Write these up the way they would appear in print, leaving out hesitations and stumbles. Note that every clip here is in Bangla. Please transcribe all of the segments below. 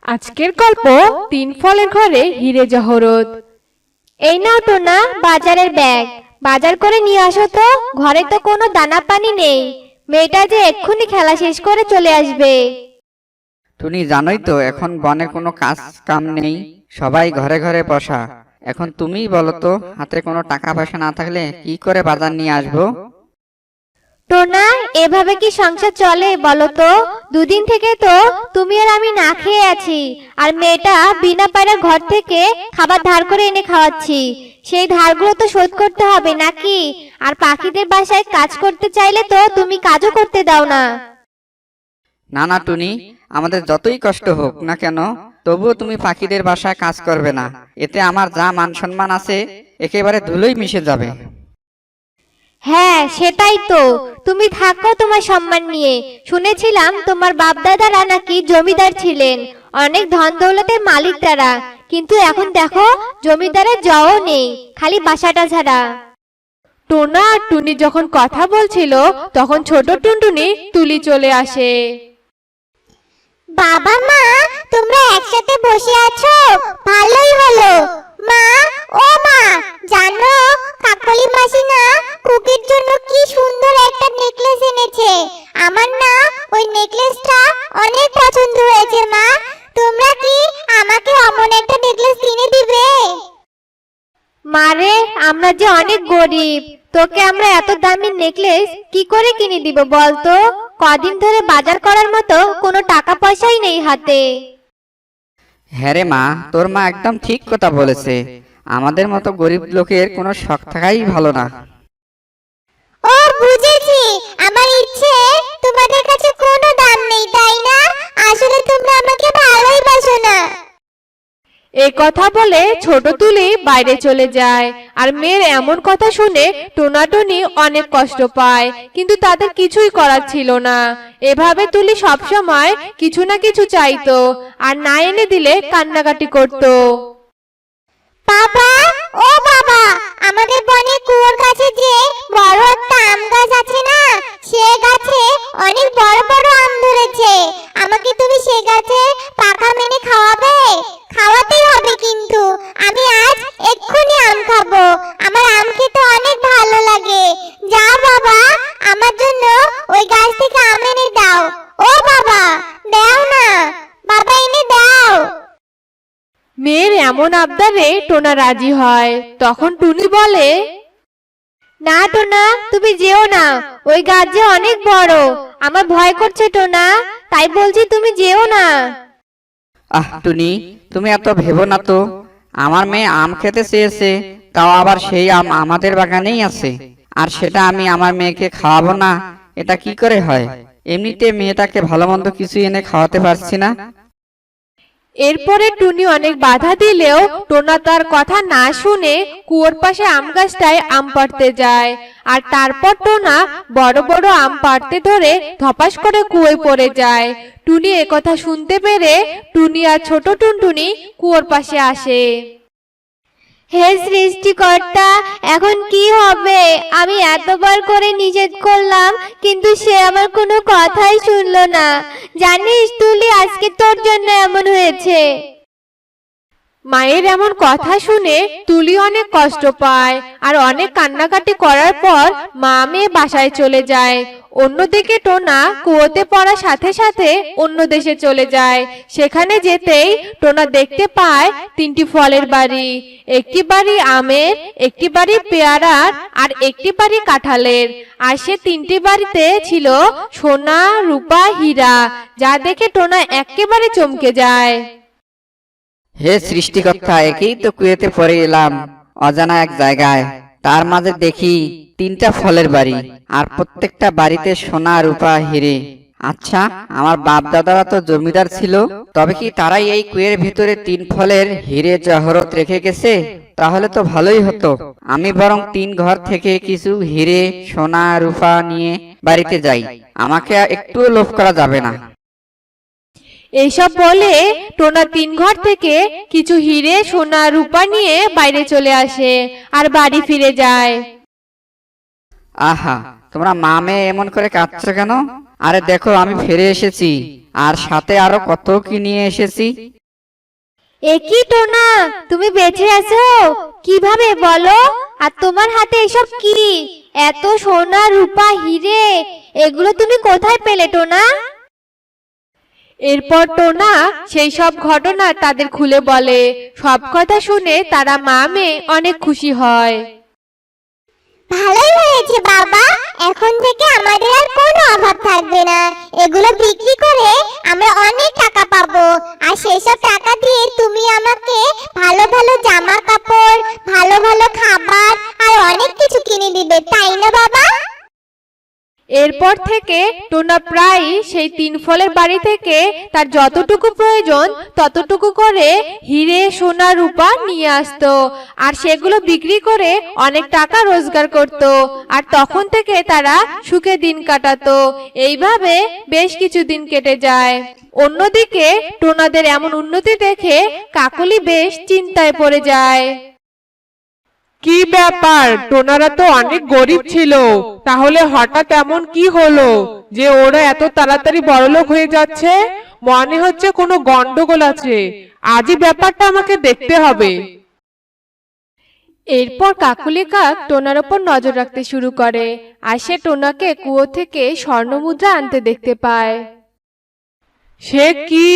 আজকের গল্প তিন ফলের ঘরে হিরে জহরত। এই নাও টোনা, বাজারের ব্যাগ। বাজার করে নিয়ে আসো তো, ঘরে তো কোনো দানা পানি নেই। মেয়েটা যে এক্ষুনি খেলা শেষ করে চলে আসবে। তুমি জানোই তো এখন বনে কোনো কাজ কাম নেই, সবাই ঘরে ঘরে বসা। এখন তুমিই বলো তো, হাতে কোনো টাকা পয়সা না থাকলে কি করে বাজার নিয়ে আসবো? টোনা, এভাবে কি সংসার চলে বলো তো? দুদিন থেকে তো তুমি আর আমি না খেয়ে আছি, আর মেয়েটা বিনা পায়রার ঘর থেকে খাবার ধার করে এনে খাওয়াচ্ছি। সেই ধারগুলো তো শোধ করতে হবে নাকি? আর পাখিদের বাসায় কাজ করতে চাইলে তো তুমি কাজও করতে দাও না। না না টুনি, আমাদের যতই কষ্ট হোক না কেন, তবুও তুমি পাখিদের বাসায় কাজ করবে না। এতে আমার যা মান সম্মান আছে একেবারে ধুলোই মিশে যাবে। হ্যাঁ, সেটাই তো। তুমি থাকো তোমার সম্মান নিয়ে। শুনেছিলাম তোমার বাপ দাদারা নাকি জমিদার ছিলেন, অনেক ধন দৌলতের মালিক তারা। কিন্তু এখন দেখো, জমিদারের জও নেই, খালি বাসাটা ছাড়া। টোনা আর টুনি যখন কথা বলছিল তখন ছোট টুনটুনি তুলি চলে আসে। বাবা মা, তোমরা একসাথে বসে আছো, ভালোই হলো। মা, ও মা, জানো কাকলি মাসি না কুকির জন্য কি সুন্দর একটা নেকলেস এনেছে। আমার না ওই নেকলেসটা অনেক পছন্দ হয়েছে। মা, তোমরা কি আমাকে অমন একটা নেকলেস কিনে দিবে? মারে, আমরা যে অনেক গরিব, তোকে আমরা এত দামি নেকলেস কি করে কিনে দিব বলতো? কদিন ধরে বাজার করার মতো কোনো টাকা পয়সাই নেই হাতে। হ্যাঁ রে মা, তোর মা একদম ঠিক কথা বলেছে। আমাদের মতো গরিব লোকের কোনো শখ থাকাই ভালো না। ও বুঝেছি, আমার ইচ্ছে তোমাদের কাছে কোনো দাম নেই, তাই না? আসলে তোমরা আমাকে ভালোই বাসো না। এই কথা বলে ছোট তুলি বাইরে চলে যায়। আর মেয়ের এমন কথা শুনে টোনাটুনি অনেক কষ্ট পায়, কিন্তু তাদের কিছুই করার ছিল না। এভাবে তুলি সবসময় কিছু না কিছু চাইতো, আর না এনে দিলে কান্নাকাটি করতো। বাবা, ও বাবা, আমাদের বনে কুয়োর কাছে যে বড় একটা আম গাছ আছে না, সে গাছে অনেক বড় বড় আম ধরেছে। আমাকে তুমি সে গাছে পাকা মেনে খাওয়াবে? খাওয়াতেই হবে কিন্তু। আমি আজ এক্ষুনি আম খাবো। আমার আম খেতে অনেক ভালো লাগে। যাও বাবা, আমার জন্য ওই গাছ থেকে আম এনে দাও। ও বাবা, দাও না, বাবা এনে দাও। মেয়ের এমন আবদারে টোনা রাজি হয়। তখন টুনি বলে, না টোনা, তুমি যেও না, ওই গাছ যে অনেক বড়। আমার ভয় করছে টোনা, তাই বলছি তুমি যেও না। আহ টুনি, তুমি এত ভেবো না তো। আমার মেয়ে আম খেতে চেয়েছে, তাও আবার সেই আম আমাদের বাগানেই আছে, আর সেটা আমি আমার মেয়েকে খাওয়াবো না? এটা কি করে হয়? এমনিতে মেয়েটাকে ভালো মন্দ কিছু এনে খাওয়াতে পারছি না। এরপরে টুনি অনেক বাধা দিলেও টোনা তার কথা না শুনে কুয়োর পাশে আম গাছটায় আম পাড়তে যায়। আর তারপর টোনা বড় বড় আম পাড়তে ধরে ধপাস করে কুয়োয় পড়ে যায়। টুনি একথা শুনতে পেরে টুনি আর ছোট টুনটুনি কুয়োর পাশে আসে। হে সৃষ্টিকর্তা, এখন কি হবে? আমি এতবার করে নিষেধ করলাম, কিন্তু সে আমার কোনো কথাই শুনলো না। জানিস তুলি, আজকে তোর জন্য এমন হয়েছে। মায়ের এমন কথা শুনে তুলি অনেক কষ্ট পায়, আর অনেক কান্নাকাটি করার পর মা মেয়ে বাসায় চলে যায়। অন্যদিকে টোনা কুয়োতে পড়ার সাথে সাথে অন্য দেশে চলে যায়। সেখানে যেতেই টোনা দেখতে পায় তিনটি ফলের বাড়ি। একটি বাড়ি আমের, একটি বাড়ি পেয়ারার, আর একটি বাড়ি কাঁঠালের। আর সে তিনটি বাড়িতে ছিল সোনা, রূপা, হীরা, যা দেখে টোনা একেবারে চমকে যায়। হে সৃষ্টিকর্তা, একেই তো কুয়েতে পড়ে এলাম অজানা এক জায়গায়। তার মাঝে দেখি তিনটা ফলের বাড়ি, আর প্রত্যেকটা বাড়িতে সোনা, রূপা, হিরে। আচ্ছা, আমার বাপ দাদারা তো জমিদার ছিল, তবে কি তারাই এই কুয়ের ভিতরে তিন ফলের হিরে জহরত রেখে গেছে? তাহলে তো ভালোই হতো। আমি বরং তিন ঘর থেকে কিছু হিরে, সোনা, রূপা নিয়ে বাড়িতে যাই। আমাকে একটুও লোভ করা যাবে না। এইসব বলে টোনা তিন ঘর থেকে কিছু হিরে, সোনা, রূপা নিয়ে বাইরে চলে আসে আর বাড়ি ফিরে যায়। আহা, তোমরা মা মেয়ে এমন করে কাঁদছো কেন? আরে দেখো আমি ফিরে এসেছি, আর সাথে আরো কত কি নিয়ে এসেছি। একই টোনা, তুমি বেঁচে আছো কিভাবে বলো? আর তোমার হাতে এসব কি? এত সোনা রূপা হিরে, এগুলো তুমি কোথায় পেলে টোনা? এরপর টোনা সেই সব ঘটনা তাদের খুলে বলে। সব কথা শুনে তারা মা মেয়ে অনেক খুশি হয়। ভালোই হয়েছে বাবা, এখন থেকে আমাদের আর কোনো অভাব থাকবে না। এগুলো বিক্রি করে আমরা অনেক টাকা পাবো, আর সেসব টাকা দিয়ে তুমি আমাকে ভালো ভালো জামা কাপড়, ভালো ভালো খাবার আর অনেক কিছু কিনে দিবে, তাই না বাবা? এরপর থেকে টোনা প্রায় সেই 3 ফলের বাড়ি থেকে তার যতটুকু প্রয়োজন ততটুকু করে হিরে সোনা রূপা নিয়ে আসতো, আর সেগুলো বিক্রি করে অনেক টাকা রোজগার করত। আর তখন থেকে তারা সুখে দিন কাটাতো। এইভাবে বেশ কিছু দিন কেটে যায়। অন্যদিকে টোনাদের এমন উন্নতি দেখে কাকলি বেশ চিন্তায় পড়ে যায়। কি ব্যাপার, টোনারা তো অনেক গরিব ছিল, তাহলে হঠাৎ এমন কি হলো যে ওরা এত তাড়াতাড়ি বড়লোক হয়ে যাচ্ছে? মনে হচ্ছে কোনো গন্ডগোল আছে, আজই ব্যাপারটা আমাকে দেখতে হবে। এরপর কাকুলি কাক টোনার ওপর নজর রাখতে শুরু করে, আর সে টোনাকে কুয়ো থেকে স্বর্ণমুদ্রা আনতে দেখতে পায়। সে কি,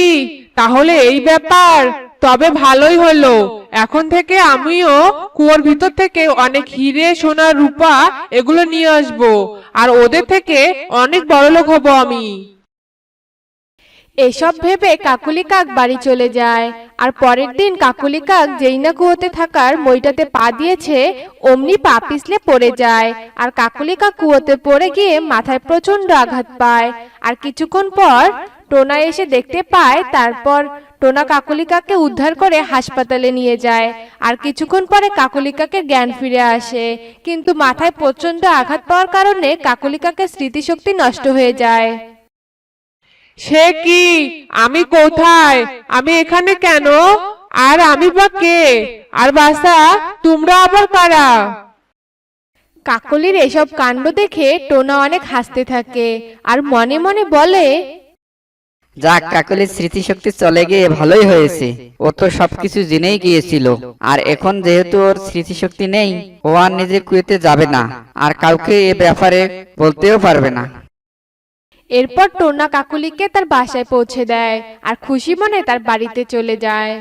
তাহলে এই ব্যাপার, তবে ভালোই হলো। এখন থেকে আমিও কুয়োর ভিতর থেকে অনেক হিরে সোনা রূপা এগুলো নিয়ে আসবো, আর ওদের থেকে অনেক বড়লোক হব আমি। এসব ভেবে কাকুলি কাক বাড়ি চলে যায়। আর পরের দিন কাকুলি কাক যেই না কুয়োতে থাকার মইটাতে পা দিয়েছে, অমনি পা পিছলে পড়ে যায়। আর কাকুলি কাক কুয়োতে পড়ে গিয়ে মাথায় প্রচন্ড আঘাত পায়। আর কিছুক্ষণ পর টোনা এসে দেখতে পায়। তারপর টোনা কাকুলি কাককে উদ্ধার করে হাসপাতালে নিয়ে যায়। আর কিছুক্ষণ পরে কাকুলি কাকের জ্ঞান ফিরে আসে, কিন্তু মাথায় প্রচন্ড আঘাত পাওয়ার কারণে কাকুলি কাকের স্মৃতিশক্তি নষ্ট হয়ে যায়। সে কি, আমি কোথায়, আমি এখানে কেন, আর আমি বা কে, আর বাসা তোমরা আবার কারা? কাকলির এসব কাণ্ড দেখে টোনা অনেক হাসতে থাকে, আর মনে মনে বলে, যাক, কাকলির স্মৃতিশক্তি চলে গিয়ে ভালোই হয়েছে। ও তো সবকিছু জেনেই গিয়েছিল, আর এখন যেহেতু ওর স্মৃতিশক্তি নেই, ও আর নিজে কুয়েতে যাবে না, আর কাউকে এ ব্যাপারে বলতেও পারবে না। এরপর টোনা কাকুলিকে তার বাসায় পৌঁছে দেয়, আর খুশি মনে তার বাড়িতে চলে যায়।